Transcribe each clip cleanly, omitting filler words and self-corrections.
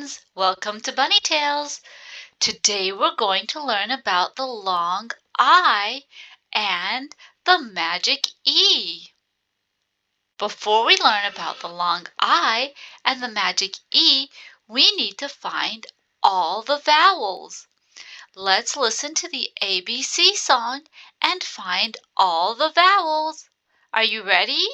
friends! Welcome to Bunny Tales. Today we're going to learn about the long I and the magic E. Before we learn about the long I and the magic E, we need to find all the vowels. Let's listen to the ABC song and find all the vowels. Are you ready?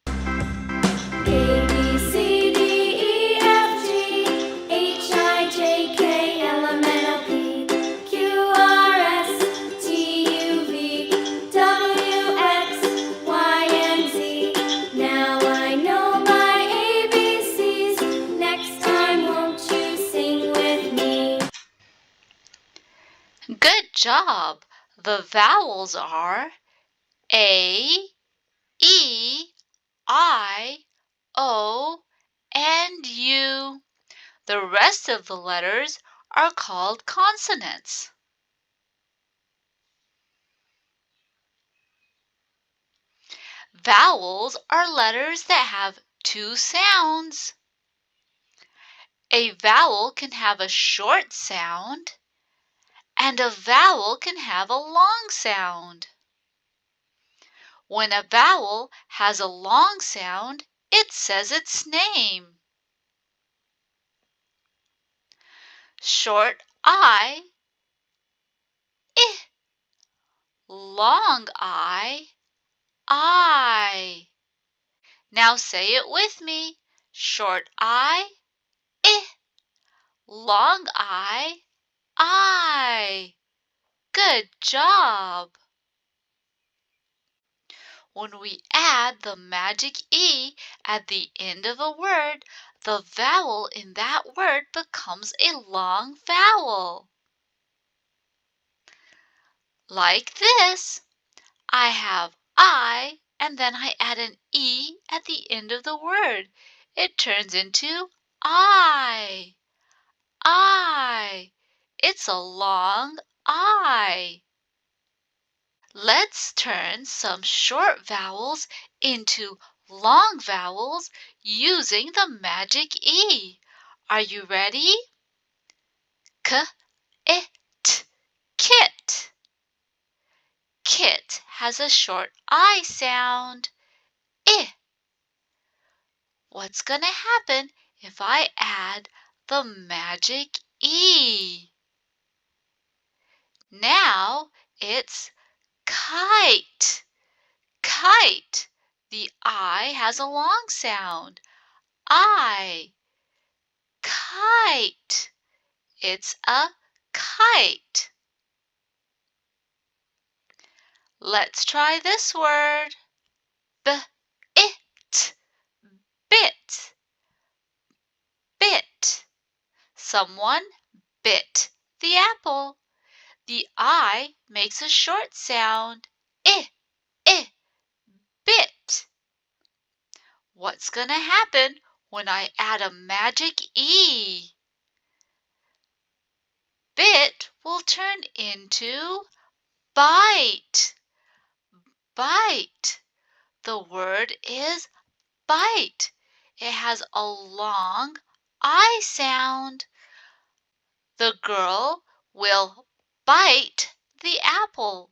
A, B, C, D, E, F, G, H, I, J, K, L, M, N, O, P, Q, R, S, T, U, V, W, X, Y, and Z. Now I know my ABCs. Next time, won't you sing with me? Good job! The vowels are A, E, I, O, and U. The rest of the letters are called consonants. Vowels are letters that have two sounds. A vowel can have a short sound, and a vowel can have a long sound. When a vowel has a long sound, it says its name. Short I, long I. Now say it with me. Short I, long I. Good job. When we add the magic E at the end of a word, the vowel in that word becomes a long vowel. Like this. I have I, and then I add an E at the end of the word. It turns into I. It's a long I. Let's turn some short vowels into long vowels using the magic E. Are you ready? K, I, T, kit. Kit has a short I sound. I. What's going to happen if I add the magic E? Now it's kite. Kite. The I has a long sound. I. Kite. It's a kite. Let's try this word. Bit. Bit. Bit. Someone bit the apple. The I makes a short sound. I, bit. What's going to happen when I add a magic E? Bit will turn into bite. Bite. The word is bite. It has a long I sound. The girl will bite the apple.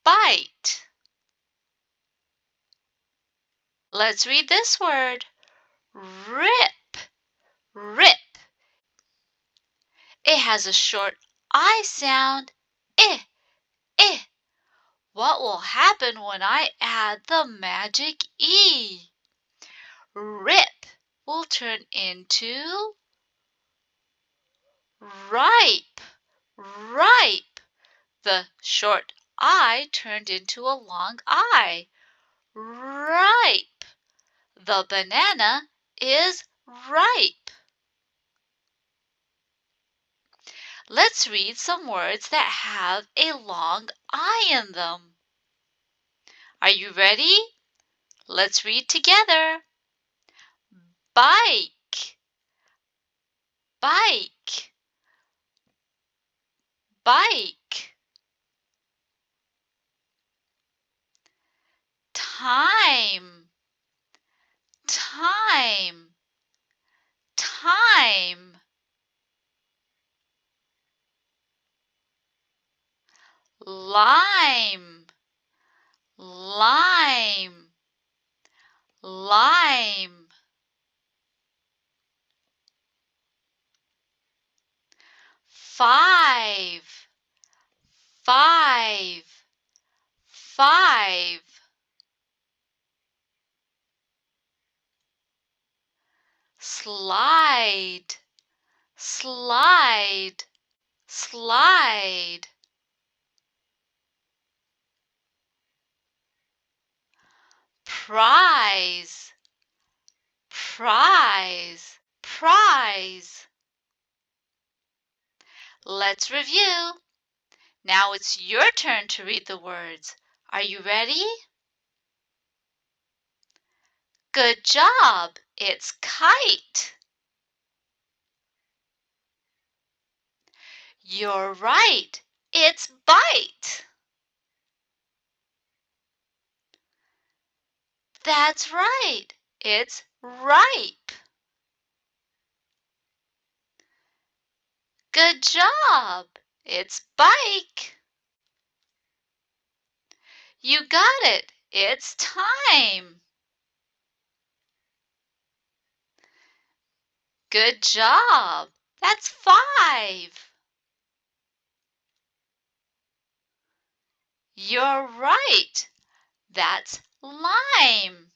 Bite. Let's read this word. Rip. Rip. It has a short I sound. I. What will happen when I add the magic E? Rip will turn into ripe. Ripe. The short I turned into a long I. Ripe. The banana is ripe. Let's read some words that have a long I in them. Are you ready? Let's read together. Bike. Bike. Bike. Time. Time. time, lime, lime, lime. Five, five, five. Slide, slide, slide. Prize, prize, prize. Let's review. Now it's your turn to read the words. Are you ready? Good job! It's kite. You're right. It's bite. That's right. It's ripe. Good job. It's bike. You got it. It's time. Good job. That's five. You're right. That's lime.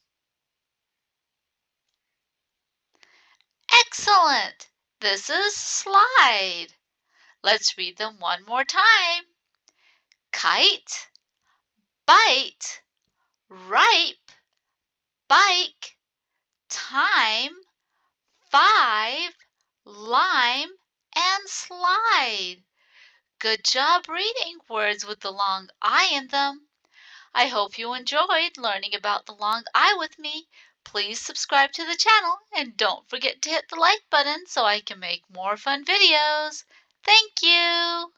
Excellent. This is slide. Let's read them one more time. Kite, bite, ripe, bike, time, five, lime, and slide. Good job reading words with the long I in them. I hope you enjoyed learning about the long I with me. Please subscribe to the channel and don't forget to hit the like button so I can make more fun videos. Thank you!